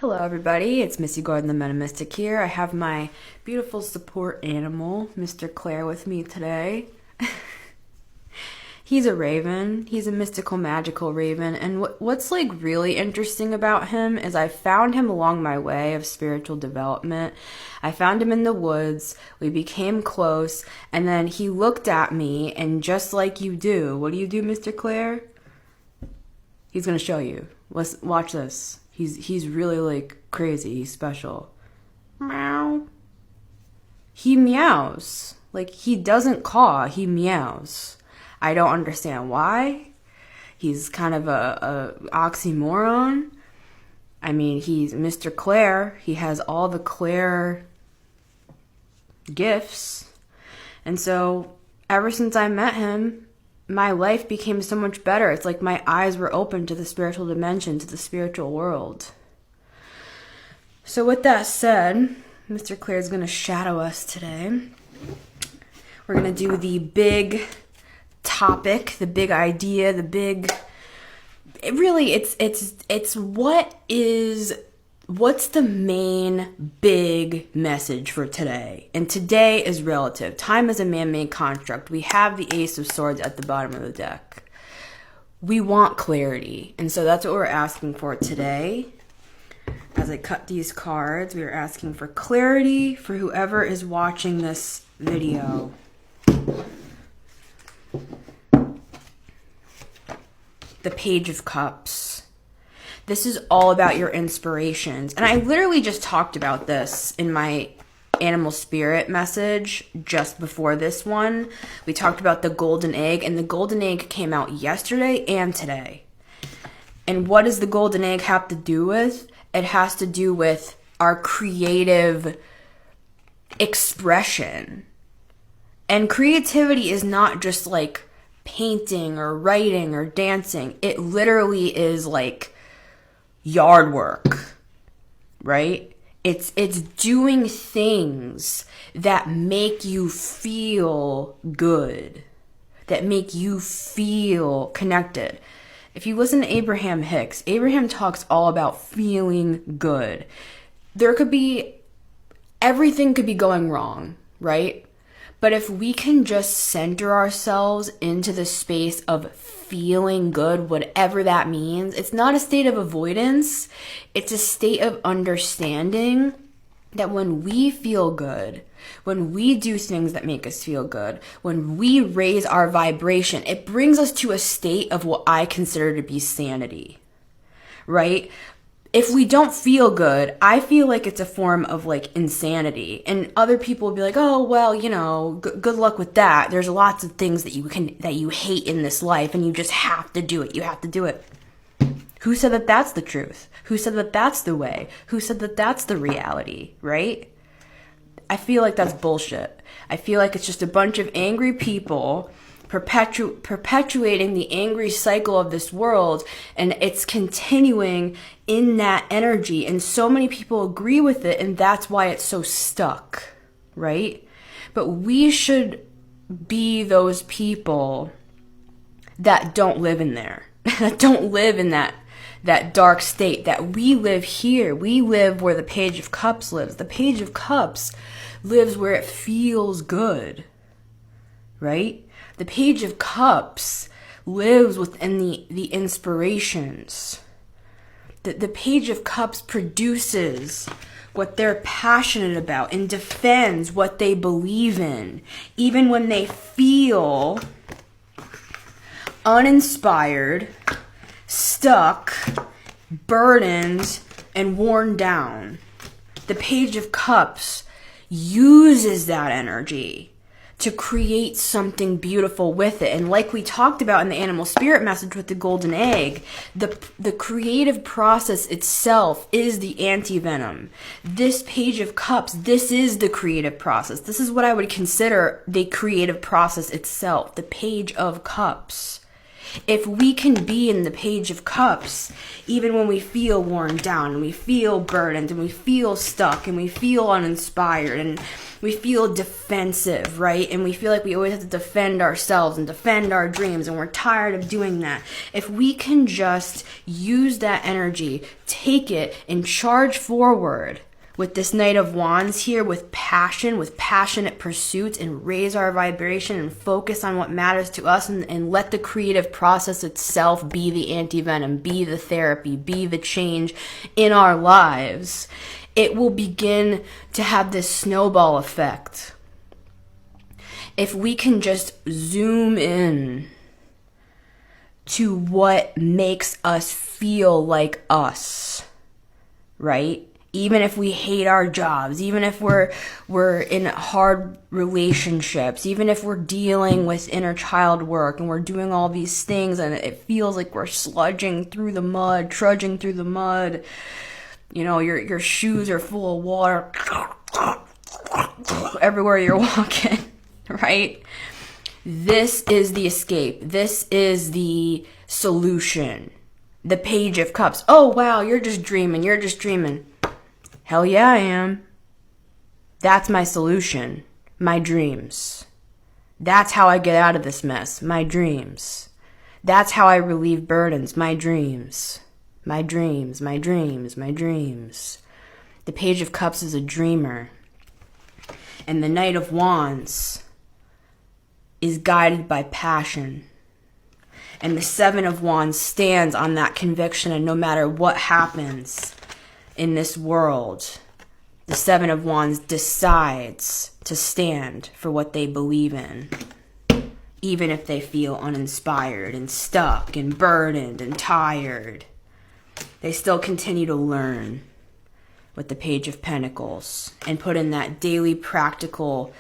Hello, everybody. It's Missy Gordon, the Metamystic here. I have my beautiful support animal, Mr. Claire, with me today. He's a raven. He's a mystical, magical raven. And what's like really interesting about him is I found him along my way of spiritual development. I found him in the woods. We became close. And then he looked at me, and just like you do, what do, Mr. Claire? He's going to show you. Let's watch this. He's really like crazy. He's special. Meow. He meows. Like he doesn't caw, he meows. I don't understand why. He's kind of a oxymoron. I mean, he's Mr. Claire. He has all the Claire gifts. And so ever since I met him, my life became so much better. It's like my eyes were open to the spiritual dimension, to the spiritual world. So with that said, Mr. Claire is going to shadow us today. We're going to do the big topic, the big idea, what's the main big message for today? And today is relative. Time is a man-made construct. We have the Ace of Swords at the bottom of the deck. We want clarity. And so that's what we're asking for today. As I cut these cards, we are asking for clarity for whoever is watching this video. The Page of Cups. This is all about your inspirations. And I literally just talked about this in my animal spirit message just before this one. We talked about the golden egg, and the golden egg came out yesterday and today. And what does the golden egg have to do with? It has to do with our creative expression. And creativity is not just like painting or writing or dancing. It literally is like yard work, right? It's doing things that make you feel good, that make you feel connected. If you listen to Abraham Hicks, Abraham talks all about feeling good. Everything could be going wrong, right? But if we can just center ourselves into the space of feeling good, whatever that means, it's not a state of avoidance. It's a state of understanding that when we feel good, when we do things that make us feel good, when we raise our vibration, it brings us to a state of what I consider to be sanity, right? If we don't feel good, I feel like it's a form of like insanity. And other people will be like, oh, well, good luck with that. There's lots of things that you hate in this life, and you just have to do it. You have to do it. Who said that that's the truth? Who said that that's the way? Who said that that's the reality, right? I feel like that's bullshit. I feel like it's just a bunch of angry people perpetuating the angry cycle of this world, and it's continuing in that energy, and so many people agree with it, and that's why it's so stuck, right? But we should be those people that don't live in there, that don't live in that dark state, that we live here. We live where the Page of Cups lives. The Page of Cups lives where it feels good, right? The Page of Cups lives within the inspirations. The Page of Cups produces what they're passionate about and defends what they believe in, even when they feel uninspired, stuck, burdened, and worn down. The Page of Cups uses that energy to create something beautiful with it. And like we talked about in the animal spirit message with the golden egg, the creative process itself is the anti-venom. This Page of Cups, this is the creative process. This is what I would consider the creative process itself, the Page of Cups. If we can be in the Page of Cups, even when we feel worn down and we feel burdened and we feel stuck and we feel uninspired and we feel defensive, right? And we feel like we always have to defend ourselves and defend our dreams, and we're tired of doing that. If we can just use that energy, take it, and charge forward with this Knight of Wands here, with passion, with passionate pursuits, and raise our vibration and focus on what matters to us, and let the creative process itself be the anti-venom, be the therapy, be the change in our lives, it will begin to have this snowball effect. If we can just zoom in to what makes us feel like us, right? Even if we hate our jobs, even if we're in hard relationships, even if we're dealing with inner child work and we're doing all these things and it feels like we're trudging through the mud, you know, your shoes are full of water everywhere you're walking, right? This is the escape. This is the solution. The Page of Cups. Oh, wow, you're just dreaming. Hell yeah, I am. That's my solution. My dreams. That's how I get out of this mess. My dreams. That's how I relieve burdens. My dreams. My dreams. My dreams. My dreams. The Page of Cups is a dreamer. And the Knight of Wands is guided by passion. And the Seven of Wands stands on that conviction, and no matter what happens in this world, the Seven of Wands decides to stand for what they believe in, even if they feel uninspired and stuck and burdened and tired. They still continue to learn with the Page of Pentacles and put in that daily practical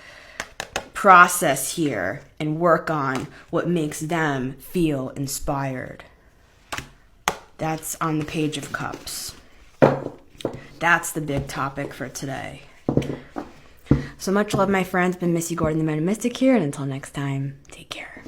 process here and work on what makes them feel inspired. That's on the Page of Cups. That's the big topic for today. So much love, my friends. Been Missy Gordon, the Meta Mystic here, and until next time, take care.